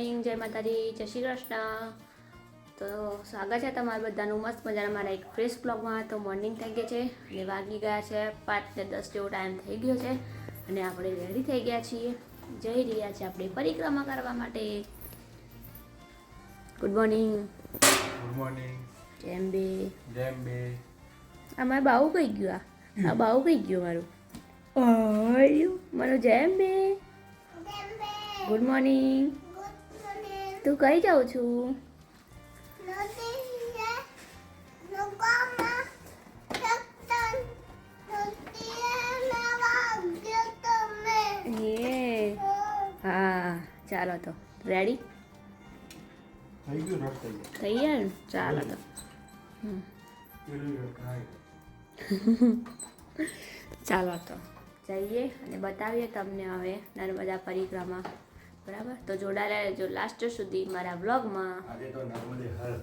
Morning, જય માતાજી, જય શ્રી કૃષ્ણ. તો સ્વાગત છે તમારા બધાનું મસ્ત મજાના મારા એક ફ્રેશ બ્લોગમાં. તો મોર્નિંગ થઈ ગઈ છે અને વાગી ગયા છે 5 ને 10 જેવો ટાઈમ થઈ ગયો છે અને આપણે રેડી થઈ ગયા છીએ. જઈ રહ્યા છીએ આપણે પરિક્રમા કરવા માટે. Good morning. Good morning. જેમ બે આ મારું બાવું કઈ ગયું? આ બાવું કઈ ગયું મારું? મારું જેમ બે. Good morning. તું કઈ જાઉં છું? હા ચાલો તો રેડી થઈ ગયું રસ થઈ થઈ ગયા ને? ચાલો તો ચાલો તો જઈએ અને બતાવીએ તમને હવે નર્મદા પરિક્રમા. બરાબર, તો જોડાયેલા રહેજો લાસ્ટ સુધી મારા વ્લોગમાં. આજે તો નર્મદે હર.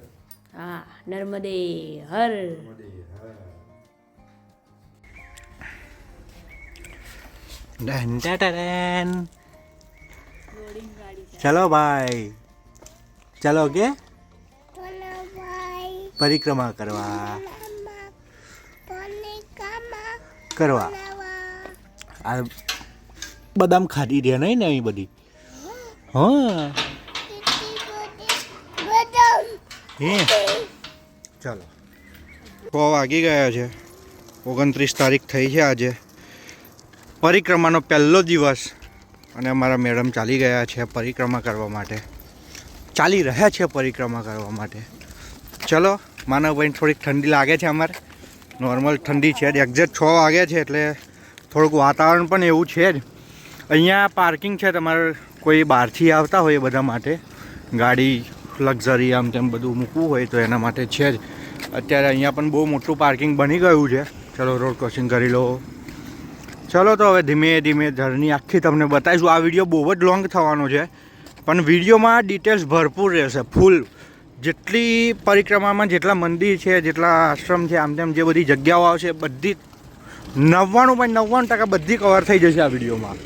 હા, નર્મદે હર. चलो भाई, चलो के परिक्रमा करवा करवा आ बदाम खाधी रे नहीं नहीं बड़ी हाँ हे चलो 6 વાગી ગયા છે. 29 તારીખ થઈ છે આજે. પરિક્રમાનો પહેલો દિવસ અને અમારા મેડમ ચાલી ગયા છે પરિક્રમા કરવા માટે. ચાલી રહ્યા છે પરિક્રમા કરવા માટે. ચલો, માનવભાઈને થોડીક ઠંડી લાગે છે. અમારે નોર્મલ ઠંડી છે જ. એક્ઝેક્ટ 6 વાગે છે એટલે થોડુંક વાતાવરણ પણ એવું છે જ. અહીંયા પાર્કિંગ છે, તમારે કોઈ બહારથી આવતા હોય એ બધા માટે ગાડી લક્ઝરી આમ તેમ બધું મૂકવું હોય તો એના માટે છે જ. અત્યારે અહીંયા પણ બહુ મોટું પાર્કિંગ બની ગયું છે. ચલો, રોડ ક્રોસિંગ કરી લો. ચલો તો હવે ધીમે ધીમે જર્ની આખી તમને બતાવીશું. આ વિડીયો બહુ જ લોંગ થવાનો છે પણ વિડીયોમાં ડિટેલ્સ ભરપૂર રહેશે, ફૂલ. જેટલી પરિક્રમામાં જેટલા મંદિર છે, જેટલા આશ્રમ છે, આમ તેમ જે બધી જગ્યાઓ આવશે બધી 99.99% બધી કવર થઈ જશે આ વિડીયોમાં.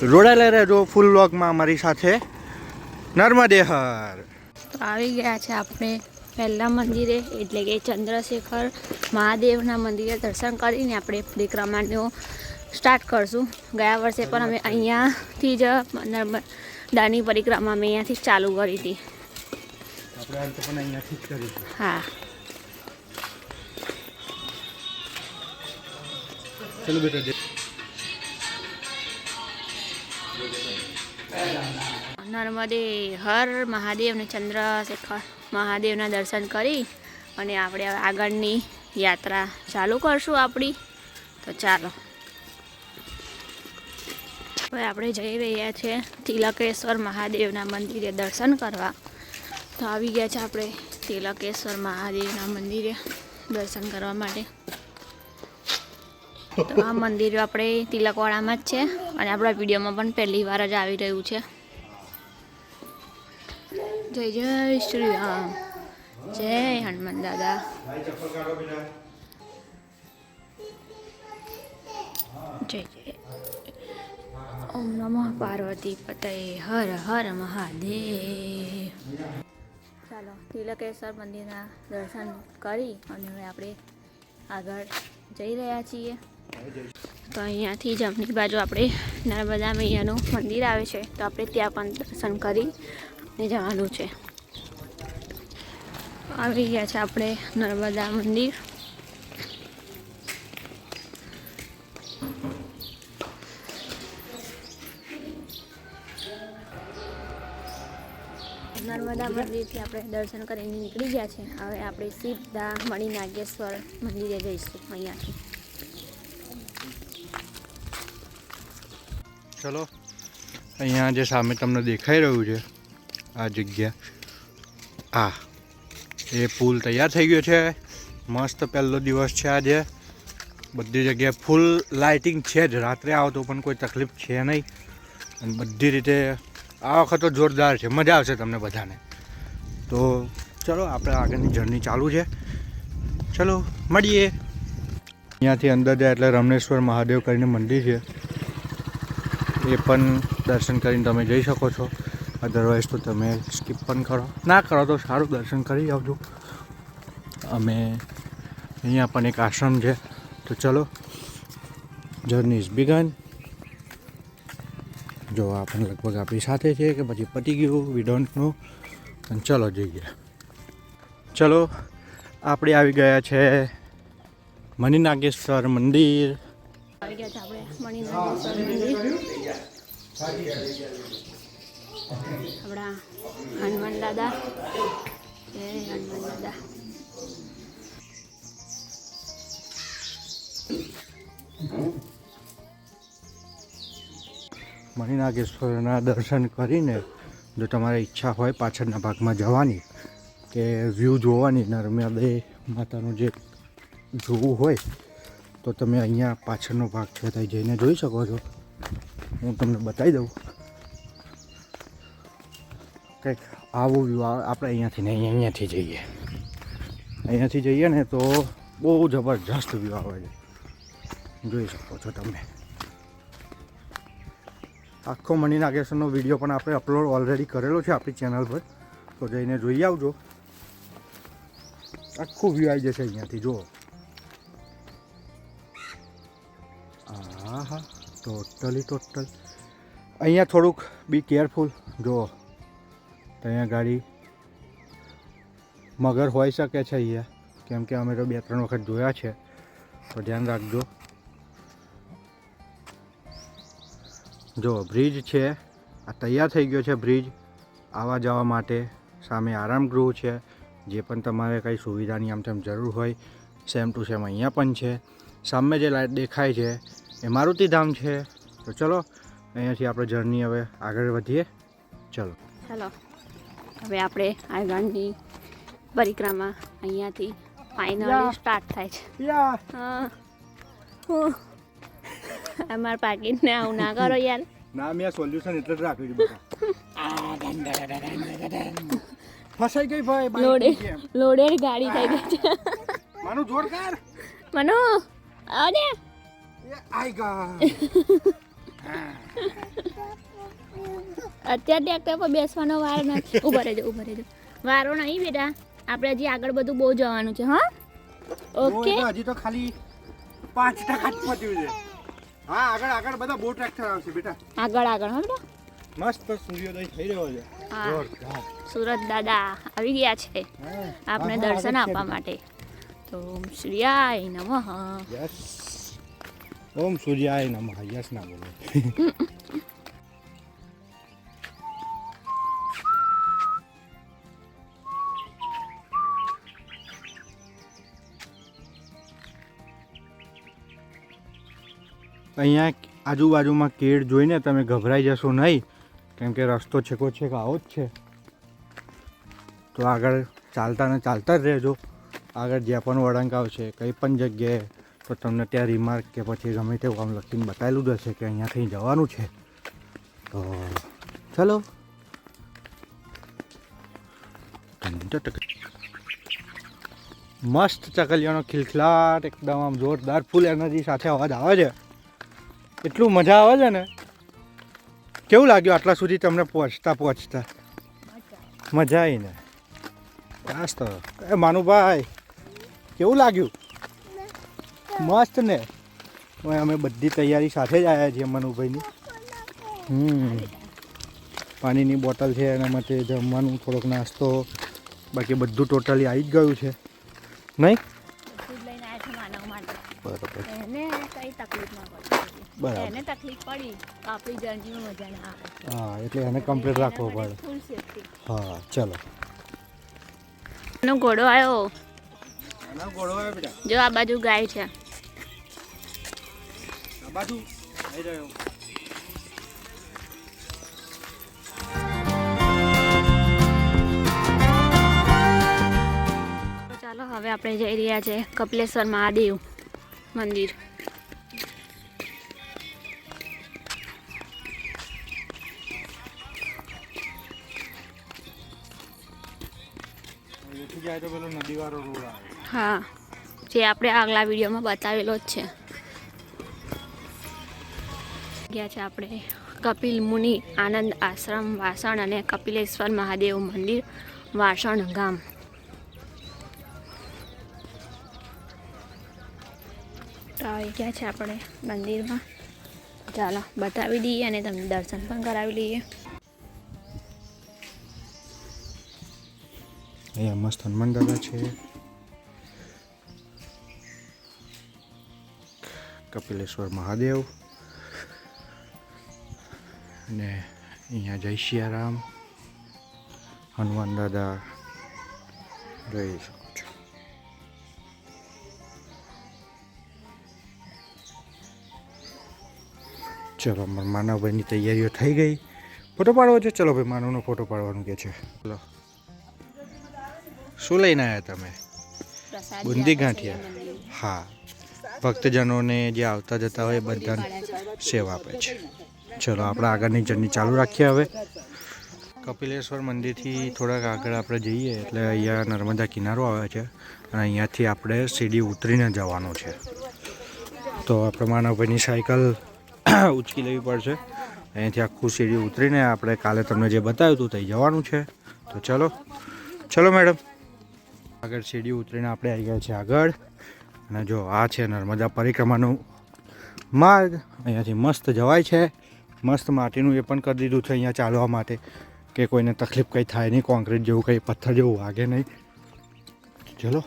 જોડાયેલા રહેજો ફૂલ વ્લોગમાં અમારી સાથે. નર્મદે હર. તો આવી ગયા છે આપણે પહેલા મંદિરે, એટલે કે ચંદ્રશેખર મહાદેવના મંદિરે દર્શન કરીને આપણે પરિક્રમાનો સ્ટાર્ટ કરશું. ગયા વર્ષે પણ અમે અહીંયાથી જ નર્મદાની પરિક્રમા અમે અહીંયાથી જ ચાલુ કરી હતી. આપણે અંત પણ અહીંયાથી જ કરીશું. હા, ચલો બેટા. નર્મદે હર મહાદેવ અને ચંદ્રશેખર મહાદેવના દર્શન કરી અને આપણે હવે આગળની યાત્રા ચાલુ કરશું આપણી. તો ચાલો, હવે આપણે જઈ રહ્યા છીએ તિલકેશ્વર મહાદેવના મંદિરે દર્શન કરવા. તો આવી ગયા છે આપણે તિલકેશ્વર મહાદેવના મંદિરે દર્શન કરવા માટે. તો આ મંદિર આપણે તિલકવાડામાં જ છે અને આપણા વિડીયોમાં પણ પહેલી વાર જ આવી રહ્યું છે. જય જય શ્રી રામ, જય હનુમાન દાદા. જય જય ઓમ નમઃ પાર્વતી પતય હર હર મહાદેવ. ચાલો, તિલકેશ્વર મંદિરના દર્શન કરી અને હવે આપણે આગળ જઈ રહ્યા છીએ. તો અહીંયાથી જમણી બાજુ આપણે નર્મદા મૈયાનું મંદિર આવે છે, તો આપણે ત્યાં પણ દર્શન કરી ને જવાનું છે. આવી ગયા છે આપણે નર્મદા મંદિર. નર્મદા મંદિરથી આપણે દર્શન કરીને નીકળી ગયા છે. હવે આપણે સીધા મણિનાગેશ્વર મંદિરે જઈશું અહીંયાથી. ચલો, અહીંયા જે સામે તમને દેખાઈ રહ્યું છે આ જગ્યા, આ એ પુલ તૈયાર થઈ ગયો છે. મસ્ત પહેલો દિવસ છે આજે. બધી જગ્યાએ ફૂલ લાઇટિંગ છે જ. રાત્રે આવો તો પણ કોઈ તકલીફ છે નહીં અને બધી રીતે આ વખત તો જોરદાર છે. મજા આવશે તમને બધાને. તો ચલો, આપણે આગળની જર્ની ચાલુ છે. ચલો મળીએ. અહીંયાથી અંદર જાય એટલે રમણેશ્વર મહાદેવ કરીને મંદિર છે, એ પણ દર્શન કરીને તમે જઈ શકો છો. અધરવાઇઝ તો તમે સ્કીપ પણ કરો, ના કરો તો સારું, દર્શન કરી આવજો. અમે અહીંયા પણ એક આશ્રમ છે, તો ચલો જર્ની ઇઝ બિગન. જો આ પણ લગભગ આપણી સાથે છે કે પછી પતી ગયું, વી ડોન્ટ નો. અને ચલો જઈએ. ચલો આપણે આવી ગયા છે મણિનાગેશ્વર મંદિર. આવી ગયા છે આપણે મણિનાગેશ્વર મંદિર. આપણા હનુમાન દાદા, જય હનુમાન દાદા. મણિનાગેશ્વરના દર્શન કરીને જો તમારે ઈચ્છા હોય પાછળના ભાગમાં જવાની કે વ્યૂ જોવાની, નર્મદે માતાનું જે જોવું હોય તો તમે અહીંયા પાછળનો ભાગ છે ત્યાં જઈને જોઈ શકો છો. હું તમને બતાવી દઉં કંઈક આવું વ્યૂ આવે. આપણે અહીંયાથી નહીં, અહીંયાથી જઈએ. અહીંયાથી જઈએ ને તો બહુ જબરજસ્ત વ્યૂ આવે છે, જોઈ શકો છો તમે. આખો મણિનાગેશ્વરનો વિડીયો પણ આપણે અપલોડ ઓલરેડી કરેલો છે આપણી ચેનલ પર, તો જઈને જોઈ આવજો. આખું વ્યૂ આવી જશે અહીંયાથી. જુઓ, હા હા, ટોટલ. અહીંયા થોડુંક બી કેરફુલ. જુઓ, અહીંયા ગાડી મગર હોઈ શકે છે અહીંયા, કેમ કે અમે તો 2-3 વખત જોયા છે, તો ધ્યાન રાખજો. જો બ્રિજ છે, આ તૈયાર થઈ ગયો છે બ્રિજ આવવા જવા માટે. સામે આરામ ગૃહ છે, જે પણ તમારે કંઈ સુવિધાની આમ તેમ જરૂર હોય સેમ ટુ સેમ અહીંયા પણ છે. સામે જે લાઇટ દેખાય છે એ મારુતિધામ છે. તો ચલો અહીંયાથી આપણે જર્ની હવે આગળ વધીએ. ચલો હવે આપણે આગળની પરિક્રમા અહીંયાથી ફાઇનલી સ્ટાર્ટ થાય છે. હા, અમારા પાકીટને આવું ના કરો યાર. ના, મેં સોલ્યુશન એટલે જ રાખ્યું છે બધા. ફસાઈ ગઈ ભાઈ. લોડેડ ગાડી થઈ ગઈ છે. માનું જોર કર. મનુ આને એ આઈ ગા. અત્યારે ટ્રેક્ટર પર બેસવાનો વાર નથી. ઉભા રહેજો. વારો નહીં બેટા, આપણે હજી આગળ બધું બહુ જવાનું છે. હા, ઓકે. હજી તો ખાલી 5% જ પત્યું છે. હા, આગળ બધા બહુ ટ્રેક્ટર આવશે બેટા. આગળ હા બેટા. મસ્ત સૂર્યોદય થઈ રહ્યો છે. હા, સુરત દાદા આવી ગયા છે આપણે દર્શન આપવા માટે. તો ઓમ સૂર્યાય નમઃ. યસ, ઓમ સૂર્યાય નમઃ. યસ ના બોલો. અહીંયા આજુબાજુમાં કેળ જોઈને તમે ગભરાઈ જશો નહીં, કેમ કે રસ્તો છેકો છેક આવો જ છે. તો આગળ ચાલતા જ રહેજો. આગળ જ્યાં પણ વળાંક આવશે કંઈ પણ જગ્યાએ તો તમને ત્યાં રિમાર્ક કે પછી ગમે તેવું આમ લખીને બતાવેલું જ હશે કે અહીંયાથી જવાનું છે. તો ચલો. મસ્ત ચકલીઓનો ખિલખિલાટ, એકદમ આમ જોરદાર ફૂલ એનર્જી સાથે અવાજ આવે છે. એટલું મજા આવે છે ને. કેવું લાગ્યું આટલા સુધી તમને પહોંચતા? મજા આવી ને? ખાસ તો એ માનુભાઈ કેવું લાગ્યું? મસ્ત ને. અમે બધી તૈયારી સાથે જ આવ્યા છીએ મનુભાઈની. પાણીની બોટલ છે, એના માટે જમવાનું, થોડોક નાસ્તો, બાકી બધું ટોટલી આવી જ ગયું છે નહીં? બરાબર. એને તકલીફ પડી તો આપણી જર્નીમાં મજા ના આવે. હા, એટલે એને કમ્પ્લીટ રાખવો પડે. ફૂલ સેફટી. હા, ચલો. એનો ઘોડો આવ્યો. બેટા. જો આ બાજુ ગાય છે. આ બાજુ આવી રહ્યો. ચાલો હવે આપણે જઈ રહ્યા છે કપિલેશ્વર મહાદેવ મંદિર. હા, જે આપણે આગલા વિડીયોમાં બતાવેલો જ છે. ગયા છે આપણે કપિલ મુનિ આનંદ આશ્રમ વાસણ અને કપિલેશ્વર મહાદેવ મંદિર વાસણ ગામ. તો આવી ગયા છે આપણે મંદિરમાં. ચાલો બતાવી દઈએ અને તમને દર્શન પણ કરાવી લઈએ. અહીંયા મસ્ત હનુમાન દાદા છે, કપિલેશ્વર મહાદેવ અને અહીંયા જય સિયારામ હનુમાન દાદા જોઈ શકો છો. ચલો માનવભાઈની તૈયારીઓ થઈ ગઈ. ફોટો પાડવો છે? ચલો ભાઈ, માનવનો ફોટો પાડવાનું કે છે. ચલો, શું લઈને આવ્યા તમે? બુંદી ગાંઠિયા. હા, ભક્તજનોને જે આવતા જતા હોય બધાને સેવા આપે છે. ચલો આપણે આગળની જર્ની ચાલુ રાખીએ. હવે કપિલેશ્વર મંદિરથી થોડાક આગળ આપણે જઈએ એટલે અહીંયા નર્મદા કિનારો આવે છે અને અહીંયાથી આપણે સીડી ઉતરીને જવાનું છે. તો આપણે માનવભાઈની સાયકલ ઉચકી લેવી પડશે. અહીંયાથી આખું સીડી ઉતરીને આપણે કાલે તમને જે બતાવ્યું હતું ત્યાં જવાનું છે. તો ચલો મેડમ. આગળ સીડી ઉતરીને આપણે આવી ગયા છે આગળ. અને જો આ છે નર્મદા પરિક્રમાનો માર્ગ. અહીંયાથી મસ્ત જવાય છે. મસ્ત માટીનું એ પણ કરી દીધું છે અહીંયા ચાલવા માટે, કે કોઈને તકલીફ કંઈ થાય નહીં, કોન્ક્રીટ જેવું કંઈ પથ્થર જેવું વાગે નહીં. ચલો,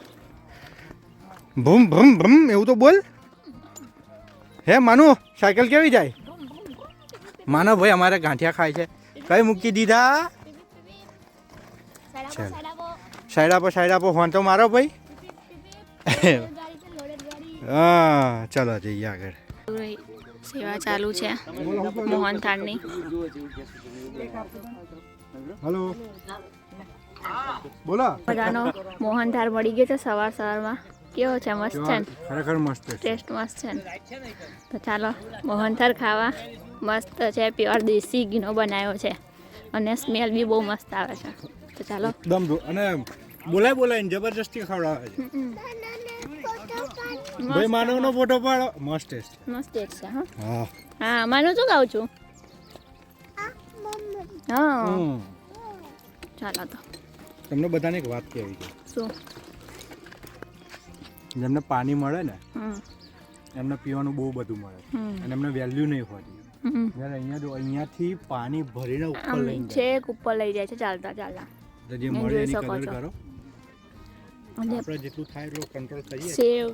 ભૂમ ભૂમ ભૂમ એવું તો બોલ. હે માનુ, સાયકલ કેવી જાય? માનો ભાઈ અમારે ગાંઠિયા ખાય છે. કઈ મૂકી દીધા? સાઈડ આપો ફોન તો મારો ભાઈ. હા ચાલો જઈએ આગળ. સેવા ચાલુ છે મોહનથાળની. હલો, બોલો. બધાનો મોહનથાળ મળી ગયો છે સવારમાં. કેવો છે? મસ્ત છે ને? ખરેખર મસ્ત છે. ટેસ્ટ મસ્ત છે ને? તો ચાલો મોહનથાળ ખાવા. મસ્ત છે, પ્યોર દેશી ઘીનો બનાવ્યો છે અને સ્મેલ બી બહુ મસ્ત આવે છે. તો ચાલો એકદમ. અને બોલાય જબરજસ્તી ખવડાવે છે. ભાઈ માનવનો ફોટો પાડો. મસ્ત ટેસ્ટ. મસ્ત ટેસ્ટ છે. હા હા હા, માનું શું ગાઉં છું? હા ચાલો. તો તમને બધાને એક વાત કહેવી છે. શું? જેમને પાણી મળે ને એમને પીવાનું બહુ બધું મળે અને એમને વેલ્યુ નહીં હોતી. જ્યારે અહીંયાથી પાણી ભરીને ઉપર લઈ જાય છે, ઉપર લઈ જાય છે ચાલતા ચાલતા. તો જે મળે એની કદર કરો. આપણે જેટલું થાય એટલું કંટ્રોલ કરીએ. સેવ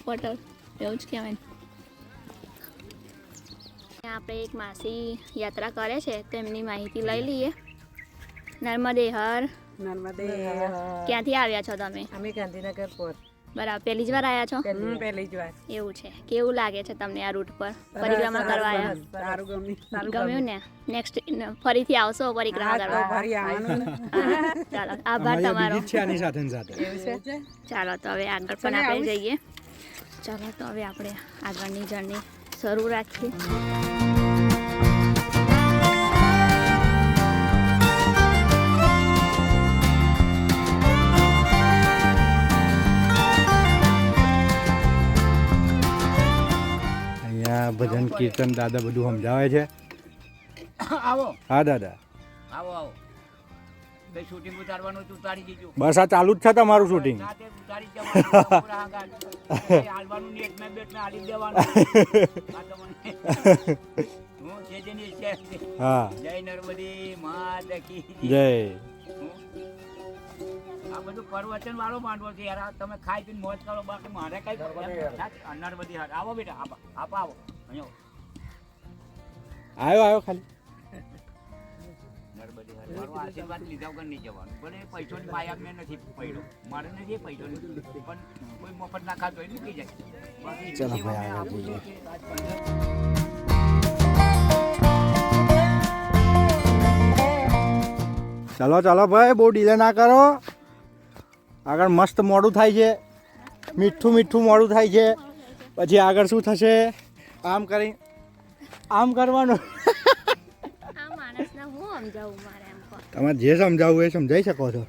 વોટર એવું જ કહેવાય. આપણે એક માસી યાત્રા કરે છે તો એમની માહિતી લઈ લઈએ. નર્મદે હર. ક્યાંથી આવ્યા છો તમે? અમે ગાંધીનગર પર. બરાબર, પહેલી જ વાર આવ્યા છો? પહેલી જ વાર. એવું છે. કેવું લાગે છે તમને આ રૂટ પર પરિક્રમા કરવા આવ્યા? સારું ગમ્યું ને? નેક્સ્ટ ફરીથી આવશો પરિક્રમા કરવા? ફરી આવવાનું. ચાલો, આભાર તમારો. છે આની સાથે સાથે. ચાલો તો હવે આગળ પણ આપણે જઈએ. ચાલો તો હવે આપણે આગળની જર્ની શરૂ રાખીએ. અહીંયા ભજન કીર્તન દાદા બધું સમજાવે છે. આવો. હા દાદા, આવો આવો. કઈ શૂટિંગ ઉતારવાનું તો ઉતારી દીજો. બસ આ ચાલુ જ છે તમારું શૂટિંગ. રાતે ઉતારી જવાનું પૂરા આગાડ. હાલવાનું નેટ મે બેટ મે આલી દેવાનું. આ તમને હું જેજેની છે. હા, જય નર્મદી માતા કી જય. આ બધું પરવચન વાળો માંડવો છે યાર. આ તમે ખાઈ પીને મોજ કરો, બાકી મારે કઈ નર્મદી હાથ. આવો બેટા, આવો અહીંયા આવ્યો ખાલી. નર્મદી હાથ મારો આશીર્વાદ લીધા વગર નહીં જવાનું. ભલે પૈસોની માયા મેં નથી પડ્યો, મારે નથી પૈસોની, પણ કોઈ મફત ના ખાતો હોય મૂકી જાય. ચલો ભાઈ આગળ જઈએ. ચાલો ભાઈ, બહુ ડીલે ના કરો. આગળ મસ્ત મોડું થાય છે, મીઠું મોડું થાય છે. પછી આગળ શું થશે? આમ કરી આમ કરવાનું. તમારે જે સમજાવવું એ સમજાવી શકો છો,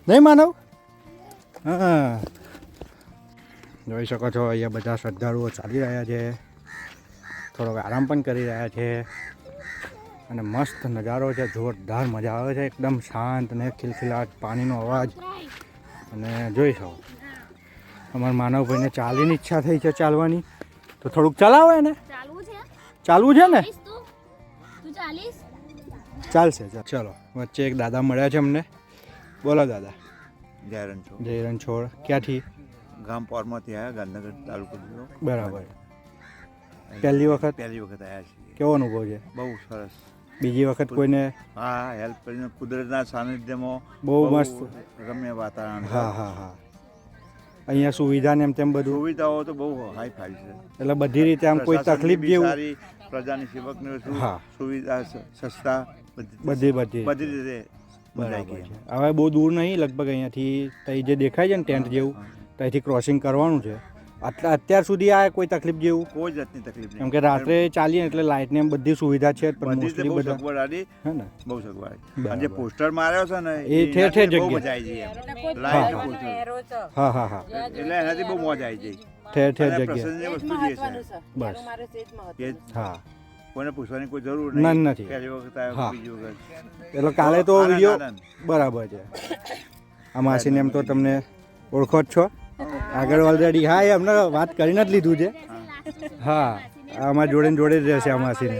નહીં માનવ? હા, જોઈ શકો છો અહીંયા બધા શ્રદ્ધાળુઓ ચાલી રહ્યા છે. થોડોક આરામ પણ કરી રહ્યા છે અને મસ્ત નજારો છે, જોરદાર મજા આવે છે, એકદમ શાંત અને ખિલખિલાટ, પાણીનો અવાજ. અને જોઈ શકો અમારા માનવભાઈને ચાલીની ઈચ્છા થઈ છે, ચાલવાની, તો થોડુંક ચલાવો એને. ચાલવું છે ને? ચાલશે. ચલો, વચ્ચે એક દાદા મળ્યા છે અમને. બોલો દાદા. જય રણછોડ. ક્યાંથી? ગામ પોરમાંથી આવ્યા, ગાંધીનગર તાલુકો જિલ્લો. બરાબર. પહેલી વખત આવ્યા છીએ. કેવો અનુભવ છે? બહુ સરસ. બીજી વખત કોઈને? હા, હેલ્પ કરીને કુદરતના સાનિધ્યમાં બહુ મસ્ત રમ્ય વાતાવરણ. હા. અહીંયા સુવિધા ને એમ તેમ બધું સુવિધાઓ તો બહુ હાઈ ફાઈ છે, એટલે બધી રીતે આમ કોઈ તકલીફ જેવું? સારી, પ્રજાની સેવકની હા. સુવિધા સસ્તા, બધી રીતે બરાબર છે. હવે બહુ દૂર નહીં, લગભગ અહીંયાથી તઈ જે દેખાય છે ને ટેન્ટ જેવું, ત્યાંથી ક્રોસિંગ કરવાનું છે. અત્યાર સુધી આ કોઈ તકલીફ જેવું? કોઈ જાતની તકલીફ નહીં. કેમ કે રાત્રે ચાલીએ એટલે લાઇટ ને એમ બધી સુવિધા છે, પણ મોસ્ટલી બહુ બધા સગવડ આડી, હે ને? બહુ સગવડ. બરાબર. જે પોસ્ટર માર્યો છે ને એ ઠેર ઠેર બહુ જગ્યાએ. મજા આવી જાય એમ. Light poster. હા. એટલે એનાથી બહુ મોજ આવી જાય. ઠેર ઠેર અને જગ્યાએ. પ્રસંગની વસ્તુ જે છે બસ. કે હા, કોઈને પૂછવાની કોઈ જરૂર નથી. પહેલી વખત હા. આવ્યો, બીજી વખત. એટલે કાલે તો આનંદ, વિડીયો આનંદ. બરાબર છે. આ માસીને એમ તો તમને ઓળખો જ છો આગળ ઓલરેડી. હા, એ અમને વાત કરીને જ લીધું છે. હા, અમારા જોડે ને જોડે જ રહેશે આ માસીને.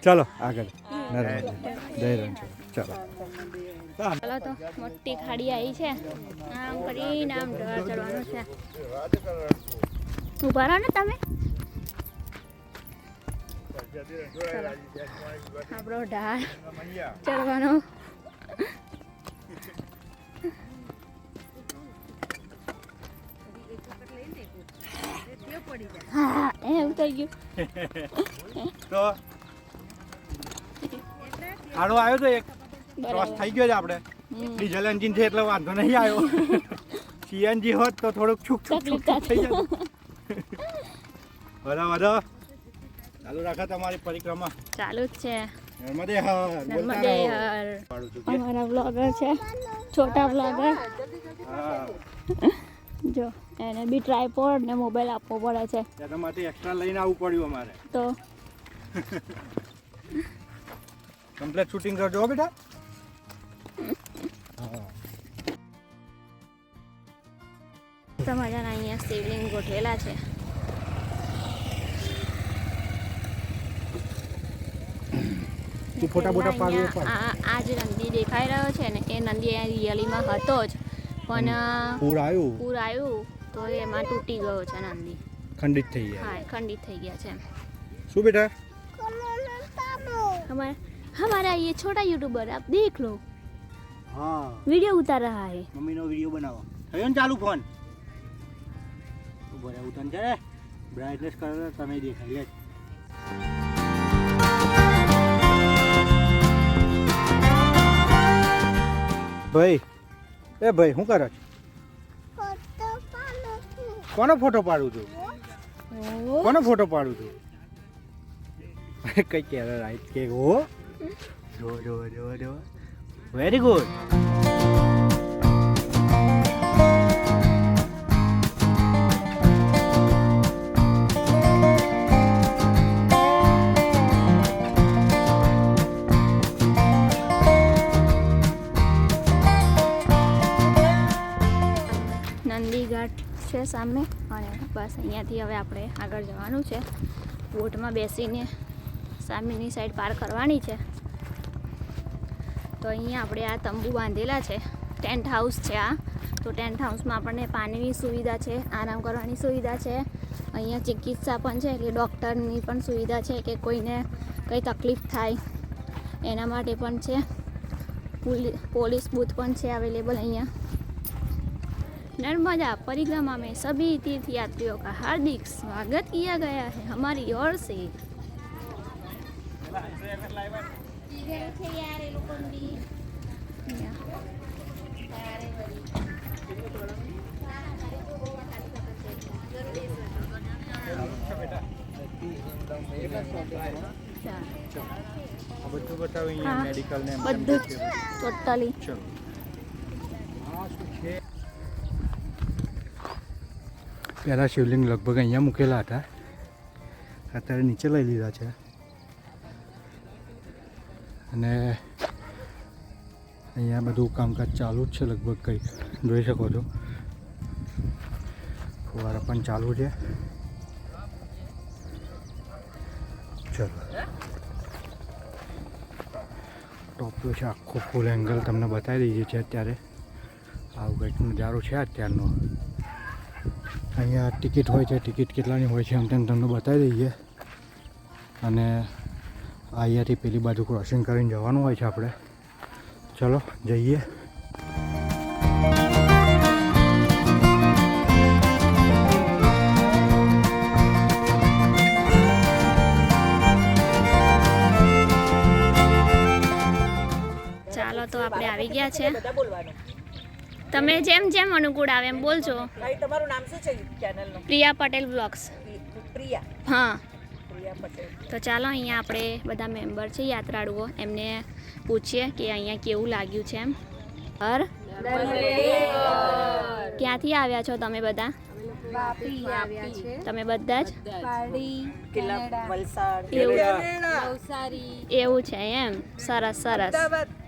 ચલો આગળ. જય રણછોડ. ચલો. ચાલો તો મોટી ખાડી આવી છે, આમ કરીને આમ ઢળ ચડવાનું છે. ઉભા રહો ને તમે. આપણો ઢાળ ચડવાનો. હા, એવું થઈ ગયું. તો આડો આવ્યો તો એક ક્રોસ થઈ ગયો છે આપણે. ડીઝલ એન્જિન છે એટલે વાંધો નહીં આવ્યો. સીએનજી હોત તો થોડુંક છૂક તકલીફ થઈ જાય. બરાબર. ચાલુ રાખો તમારી પરિક્રમા. ચાલુ જ છે. નર્મદે હર. નર્મદે હર. અમારા વ્લોગર છે, છોટા વ્લોગર. જો એને બી ટ્રાયપોડ ને મોબાઈલ આપવો પડે છે, એના માટે એક્સ્ટ્રા લઈને આવવું પડ્યું અમારે. તો કમ્પ્લીટ શૂટિંગ કરજો હો બેટા. મજાના અહીંયા શિવલિંગ ગોઠવેલા છે. ફોટા બોટા પાડીએ. આ જે નંદી દેખાઈ રહ્યો છે ને, એ નંદી અહીંયા રિયલીમાં હતો જ, પણ પૂર પૂર આવ્યું તો એમાં તૂટી ગયો છે નંદી. ખંડિત થઈ ગયા. હા, ખંડિત થઈ ગયા છે. શું બેટા? हमारा ये छोटा यूट्यूबर आप देख लो, हाँ वीडियो उतार रहा है. मम्मी नो वीडियो बनाओ. થયો ને ચાલુ ફોન? ઉભો રહે, ઉતન છે. બ્રાઇટનેસ કરો તમે દેખાય લે. ભાઈ, એ ભાઈ શું કરે છે? કોનો ફોટો પાડું છું? કોનો ફોટો પાડું છું? કઈ કેર રાઈટ કે હો. જો વેરી ગુડ. નંદીઘાટ છે સામે, અને બસ અહીંયાથી હવે આપણે આગળ જવાનું છે. બોટમાં બેસીને સામેની સાઈડ પાર કરવાની છે. તો અહીંયા આપણે આ તંબુ બાંધેલા છે, ટેન્ટ હાઉસ છે આ. તો ટેન્ટ હાઉસમાં આપણને પાણીની સુવિધા છે, આરામ કરવાની સુવિધા છે, અહીંયા ચિકિત્સા પણ છે, એટલે ડૉક્ટરની પણ સુવિધા છે કે કોઈને કંઈ તકલીફ થાય એના માટે પણ છે. પોલીસ બૂથ પણ છે अवेलेबल અહીંયા. नर्मदा परिक्रमा में सभी तीर्थ यात्रियों का हार्दिक स्वागत किया गया है हमारी ओर से. બધું બતાવો અહીંયા મેડિકલ ને બધું ટોટલી. પહેલાં શિવલિંગ લગભગ અહીંયા મૂકેલા હતા, અત્યારે નીચે લઈ લીધા છે અને અહીંયા બધું કામકાજ ચાલુ જ છે લગભગ કંઈક જોઈ શકો છો. ફુવારા પણ ચાલુ છે. ચલો ટોપ છે આખો ફૂલ એંગલ તમને બતાવી દઈએ છીએ. અત્યારે આવું કંઈક નજારો છે અત્યારનો. અહીંયા ટિકિટ હોય છે, ટિકિટ કેટલાની હોય છે એમ તેમ તમને બતાવી દઈએ. અને અહીંયાથી પેલી બાજુ ક્રોસિંગ કરીને જવાનું હોય છે આપણે. ચલો જઈએ. ચાલો તો આપણે આવી ગયા છે. તમે જેમ જેમ અનુકૂળ આવે એમ બોલજો. તમારું નામ શું છે ચેનલનું? પ્રિયા પટેલ બ્લોગ્સ. પ્રિયા હા, પટેલ. તો ચાલો અહીંયા આપણે બધા મેમ્બર છે યાત્રાળુઓ, એમને પૂછીએ કે અહીંયા કેવું લાગ્યું છે એમ. ક્યાંથી આવ્યા છો તમે બધા? વાપી આવ્યા છે. તમે બધા જ પાડી, કેટલા? વલસાડ, નવસારી. એવું છે એમ? સરસ સરસ.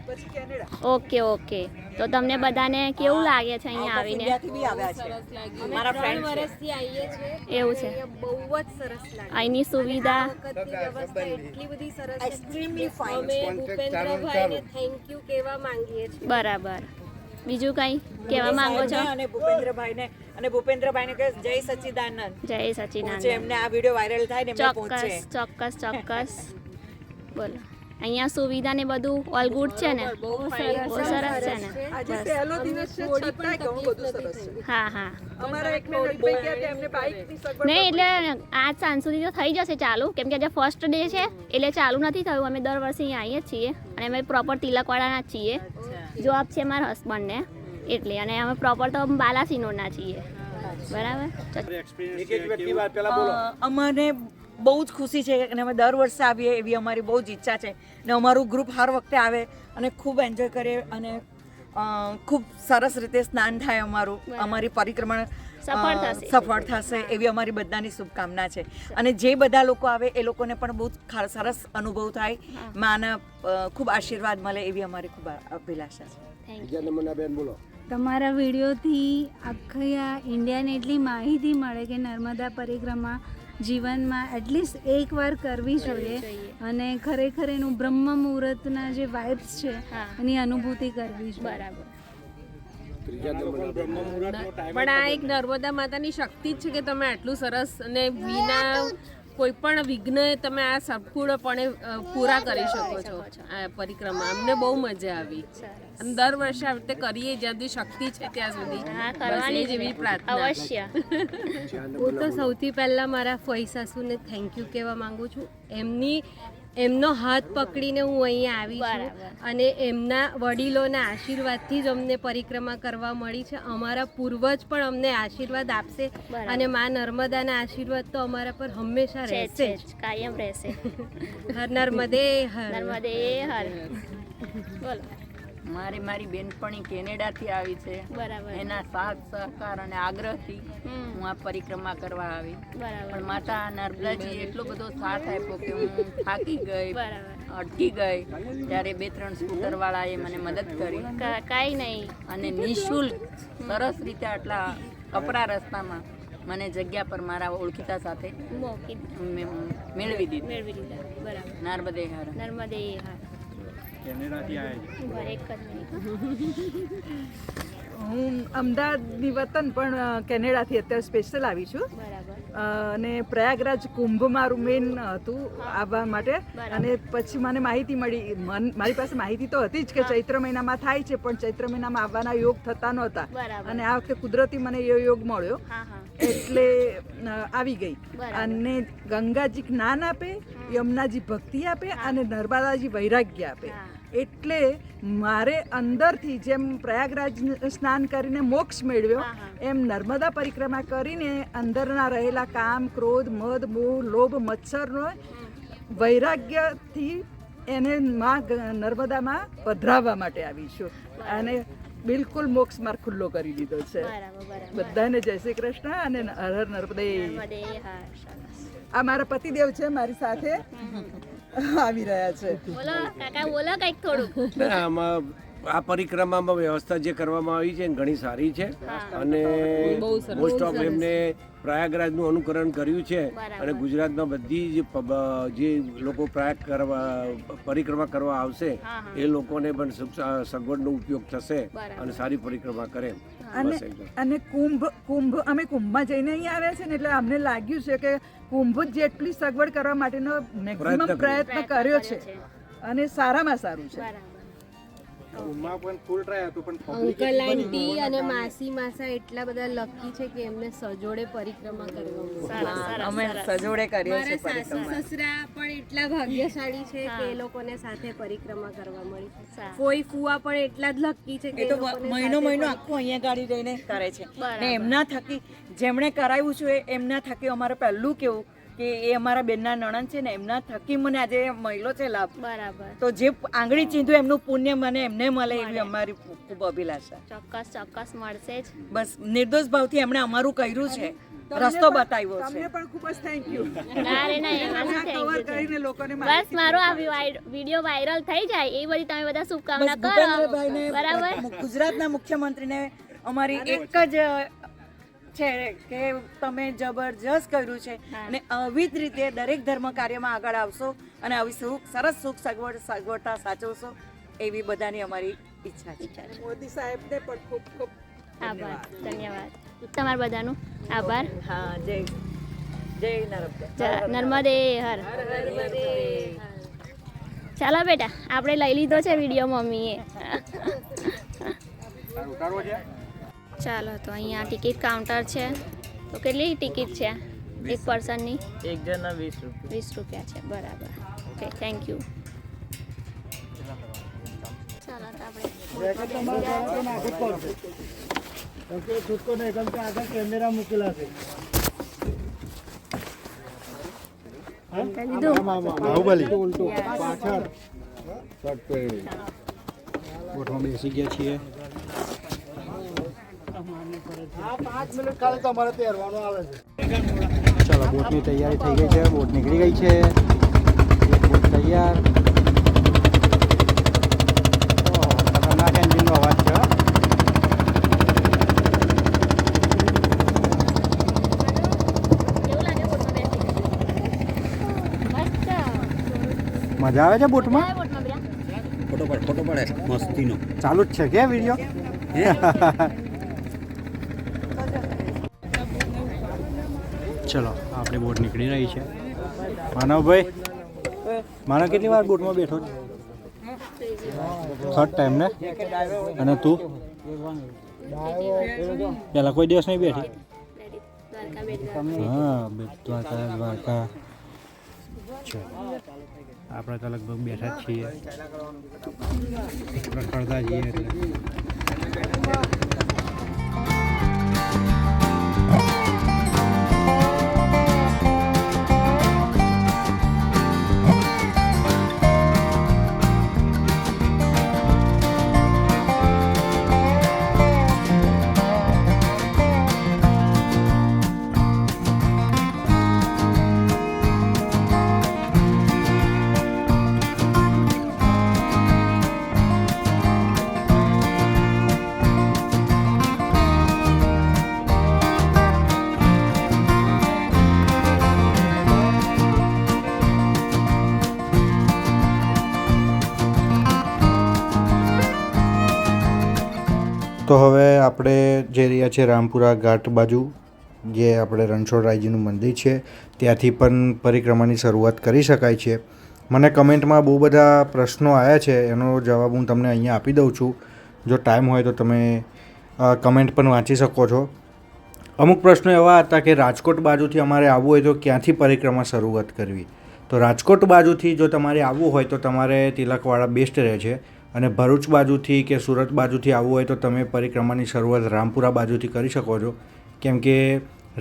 પછી કેનેડા. Okay okay. તો તમને બધાને કેવું લાગે છે અહીંયા આવીને? ઇન્ડિયાથી બી આવ્યા છે. મારા ફ્રેન્ડ વર્ષથી આવીએ છીએ. એવું છે. બહુ જ સરસ લાગે. અહીંની સુવિધા વખતની વ્યવસ્થા એટલી બધી સરસ છે. Extremely fine. અમે ભૂપેન્દ્રભાઈને થેન્ક યુ કહેવા માંગીએ છીએ. બરાબર. બીજું કંઈ કહેવા માંગો છો? અને ભૂપેન્દ્રભાઈને કહે જય સચ્ચિદાનંદ. જય જે સચિદાનંદ. એમને આ વિડિયો વાયરલ થાય ને એમને પહોંચે. ચોક્કસ ચોક્કસ ચોક્કસ. બોલો. અહીંયા સુવિધા ને બધું ઓલ ગુડ છે ને? બહુ સરસ છે ને? આજે પહેલો દિવસ છે છતાંય ઘણું બધું સરસ છે. હા હા. અમારા એક નળભાઈ ગયા હતા, એમને બાઇકની સગવડ નહીં એટલે આજ સાંજ સુધી તો થઈ જશે ચાલુ, કેમ કે આજે ફર્સ્ટ ડે છે એટલે ચાલુ નથી થયું. અમે દર વર્ષે અહીંયા આવીએ જ છીએ અને અમે પ્રોપર તિલકવાડાના જ છીએ. જોબ છે મારા હસબન્ડને એટલે, અને અમે પ્રોપર તો બાલાસિનોરના છીએ. બરાબર. અમને બહુ જ ખુશી છે અને અમે દર વર્ષે આવીએ એવી અમારી બહુ જ ઈચ્છા છે ને અમારું ગ્રુપ હર વખતે આવે અને ખૂબ એન્જોય કરીએ અને ખૂબ સરસ રીતે સ્નાન થાય અમારું. અમારી પરિક્રમા સફળ થશે એવી અમારી બધાની શુભકામના છે. અને જે બધા લોકો આવે એ લોકોને પણ બહુ સરસ અનુભવ થાય, માના ખૂબ આશીર્વાદ મળે એવી અમારી ખૂબ અભિલાષા છે. તમારા વિડીયોથી આખા ઇન્ડિયાને એટલી માહિતી મળે કે નર્મદા પરિક્રમા જીવનમાં એટલીસ્ટ એકવાર કરવી જોઈએ અને ખરેખર એનું બ્રહ્મ મુહૂર્તના જે વાઇબ્સ છે એની અનુભૂતિ કરવી જોઈએ. બરાબર. પણ આ એક નર્મદા માતાની શક્તિ જ છે કે તમે આટલું સરસ અને વિના કોઈ પણ વિઘ્ન તમે આ સંપૂર્ણપણે પૂરા કરી શકો છો આ પરિક્રમા. અમને બહુ મજા આવી અને દર વર્ષે આ રીતે કરીએ જ્યાં સુધી શક્તિ છે ત્યાં સુધી. હા, કરવાની બસ એ જ એવી પ્રાર્થના. અવશ્ય. હું તો સૌથી પહેલાં મારા ફઈ સાસુને થેન્ક યુ કહેવા માંગુ છું. એમનો હાથ પકડીને હું અહીંયા આવી છું અને એમના વડીલોના આશીર્વાદથી જ અમને પરિક્રમા કરવા મળી છે. અમારા પૂર્વજ પણ અમને આશીર્વાદ આપશે અને મા નર્મદાના આશીર્વાદ તો અમારા પર હંમેશા રહેશે જ, કાયમ રહેશે. હર નર્મદે હર. નર્મદે હર. બોલો. મારી બેનપણી કેનેડાથી આવી છે. બરાબર. એના સાથ સહકાર અને આગ્રહથી હું આ પરિક્રમા કરવા આવી. બરાબર. પણ માતા નર્મદાજી એટલો બધો સાથ આપ્યો કે હું થાકી ગઈ, બરાબર. અટકી ગઈ. ત્યારે 2-3 સ્કૂટરવાળાએ મને મદદ કરી કાંઈ નહીં. અને નિઃશુલ્ક સરસ રીતે આટલા કપરા રસ્તામાં મને જગ્યા પર મારા ઓળખીતા સાથે મેળવી દીધી. બરાબર. નર્મદે હર. નર્મદે હર. કેનેડાથી આવ્યા એક જ મિનિટ. હું અમદાવાદની વતન પણ કેનેડાથી અત્યારે સ્પેશિયલ આવી છું. બરાબર. અને પ્રયાગરાજ કુંભ મારું મેન હતું આવવા માટે. અને પછી મને માહિતી મળી, મારી પાસે માહિતી તો હતી જ કે ચૈત્ર મહિનામાં થાય છે પણ ચૈત્ર મહિનામાં આવવાના યોગ થતા નહોતા અને આ વખતે કુદરતી મને એ યોગ મળ્યો એટલે આવી ગઈ. અને ગંગાજી જ્ઞાન આપે, યમુનાજી ભક્તિ આપે અને નર્મદાજી વૈરાગ્ય આપે. એટલે મારે અંદરથી જેમ પ્રયાગરાજ સ્નાન કરીને મોક્ષ મેળવ્યો એમ નર્મદા પરિક્રમા કરીને અંદરના રહેલા કામ, ક્રોધ, મદ, મોહ, લોભ, મત્સરનો વૈરાગ્યથી એને નર્મદામાં પધરાવવા માટે આવી છું અને બિલકુલ મોક્ષ માર્ગ ખુલ્લો કરી દીધો છે. બધાને જય શ્રી કૃષ્ણ અને હર હર નર્મદે. આ મારા પતિદેવ છે મારી સાથે આવી રહ્યા છે. બોલો કાકા, બોલો કંઈક થોડુંક. ના, આમાં આ પરિક્રમામાં વ્યવસ્થા જે કરવામાં આવી છે એ ઘણી સારી છે અને મોસ્ટ ઓફ એમને પ્રયાગરાજનું અનુકરણ કર્યું છે અને ગુજરાતમાં બધી જે લોકો પ્રયાગ કરવા પરિક્રમા કરવા આવશે એ લોકોને પણ સગવડનો ઉપયોગ થશે અને સારી પરિક્રમા કરે. અને કુંભ અમે કુંભમાં જઈને અહીં આવ્યા છે ને એટલે અમને લાગ્યું છે કે કુંભ જેટલી સગવડ કરવા માટેનો મેક્સિમમ પ્રયત્ન કર્યો છે અને સારામાં સારું છે. અંકલ આંટી અને માસી માસા એટલા બધા લકી છે કે એમને સજોડે પરિક્રમા કરવા અમે સજોડે કરીએ મારા છીએ સાસુ પરિક્રમા. સસરા પણ એટલા ભાગ્યશાળી છે કે એ લોકોને સાથે પરિક્રમા કરવા મળી છે. કોઈ ફુવા પણ એટલા જ લકી છે કે એ તો મહિનો આખો અહીંયા ગાડી રહીને કરે છે ને એમના થકી જેમણે કરાવ્યું છે એમના થકી અમારે પહેલું કેવું કે એ અમારા બેનના નણંદ છે ને એમના થકી મને આજે મળ્યો છે લાભ. બરાબર. તો જે આંગળી ચીંધું એમનું પુણ્ય મને એમને મળે એવી અમારી ખૂબ અભિલાષા. ચોક્કસ મળશે જ. બસ નિર્દોષ ભાવથી એમણે અમારું કર્યું છે, રસ્તો બતાવ્યો છે. તમને પણ ખૂબ જ થેન્ક યુ. ના રે ના, એમાં શું thank કવર you. કરીને લોકોને બસ મારો આ વિડીયો વાયરલ થઈ જાય એ બધી તમે બધા શુભકામના કરો. બરાબર. ગુજરાતના મુખ્યમંત્રીને અમારી એક જ છે કે તમે જબરજસ્ત કર્યું છે અને આવી જ રીતે દરેક ધર્મ કાર્યમાં આગળ આવશો અને આવી સરસ સુખ સગવડતા સાચવશો એવી બધાની અમારી ઈચ્છા છે. મોદી સાહેબને પણ ખૂબ ખૂબ આભાર, ધન્યવાદ તમારા બધાનું. આભાર. હા, જય નર્મદા. નર્મદે હર. ચાલો બેટા, આપણે લઈ લીધો છે વિડીયો મમ્મીએ. ચાલો, તો અહીંયા ટિકિટ કાઉન્ટર છે. તો કેટલી ટિકિટ છે એક પર્સનની? એક જણના 20 રૂપિયા છે. બરાબર. Okay, thank you. ચાલો, તો આપણે કેમેરા મૂકેલા છે. બોટમાં બેસી ગયા છીએ. 5 મિનિટ ખાલી તમારે તૈરવાનું આવે છે. ચાલો, બોટની તૈયારી થઈ ગઈ છે. બોટ નીકળી ગઈ છે. એક બોટ તૈયાર. ખતરનાક એન્જિનનો અવાજ છે. મજા આવે છે બોટમાં? ફોટો પડે મસ્તીનો. ચાલુ જ છે કે વિડીયો? ચલો, આપણી બોટ નીકળી રહી છે. માનવભાઈ, માનવ કેટલી વાર બોટમાં બેઠો છે? 3rd ટાઈમ ને? અને તું પેલા કોઈ દિવસ નહીં બેઠી? હા, દ્વારકા. આપણે તો લગભગ બેઠા જ છીએ, રખડતા જઈએ એટલે. તો હવે આપણે જઈ રહ્યા છીએ રામપુરા ઘાટ બાજુ, જે આપણે રણછોડરાયજીનું મંદિર છે ત્યાંથી પણ પરિક્રમાની શરૂઆત કરી શકાય છે. મને કમેન્ટમાં બહુ બધા પ્રશ્નો આવ્યા છે, એનો જવાબ હું તમને અહીંયા આપી દઉં છું. જો ટાઈમ હોય તો તમે કમેન્ટ પણ વાંચી શકો છો. અમુક પ્રશ્નો એવા હતા કે રાજકોટ બાજુથી અમારે આવવું હોય તો ક્યાંથી પરિક્રમા શરૂઆત કરવી. તો રાજકોટ બાજુથી જો તમારે આવવું હોય તો તમારે તિલકવાડા બેસ્ટ રહે છે, અને ભરૂચ બાજુથી કે સુરત બાજુથી આવવું હોય તો તમે પરિક્રમાની શરૂઆત રામપુરા બાજુથી કરી શકો છો. કેમ કે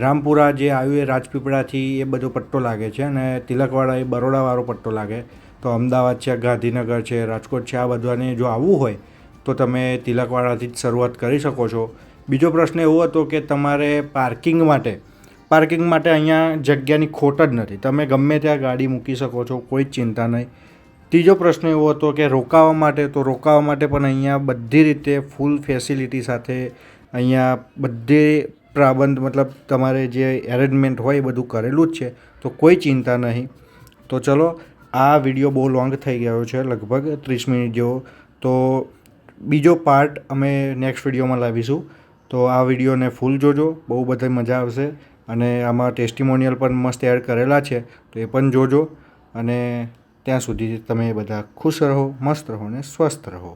રામપુરા જે આવ્યું એ રાજપીપળાથી એ બધો પટ્ટો લાગે છે અને તિલકવાડા એ બરોડાવાળો પટ્ટો લાગે. તો અમદાવાદ છે, ગાંધીનગર છે, રાજકોટ છે, આ બધાને જો આવવું હોય તો તમે તિલકવાડાથી જ શરૂઆત કરી શકો છો. બીજો પ્રશ્ન એવો હતો કે તમારે પાર્કિંગ માટે પાર્કિંગ માટે અહીંયા જગ્યાની ખોટ જ નથી. તમે ગમે ત્યાં ગાડી મૂકી શકો છો, કોઈ જ ચિંતા નહીં. ત્રીજો પ્રશ્ન એવો હતો કે રોકાવા માટે, તો રોકાવા માટે પણ અહીંયા બધી રીતે ફૂલ ફેસિલિટી સાથે અહીંયા બધે પ્રબંધ મતલબ તમારે જે એરેન્જમેન્ટ હોય એ બધું કરેલું જ છે, તો કોઈ ચિંતા નહીં. તો ચલો, આ વિડીયો બહુ લોંગ થઈ ગયો છે, લગભગ 30 મિનિટ જેવો. તો બીજો પાર્ટ અમે નેક્સ્ટ વિડીયોમાં લાવીશું. તો આ વિડીયોને ફૂલ જોજો, બહુ બધી મજા આવશે. અને આમાં ટેસ્ટિમોનિયલ પણ મસ્ત એડ કરેલા છે, તો એ પણ જોજો. અને ત્યાં સુધી તમે બધા ખુશ રહો, મસ્ત રહો ને સ્વસ્થ રહો.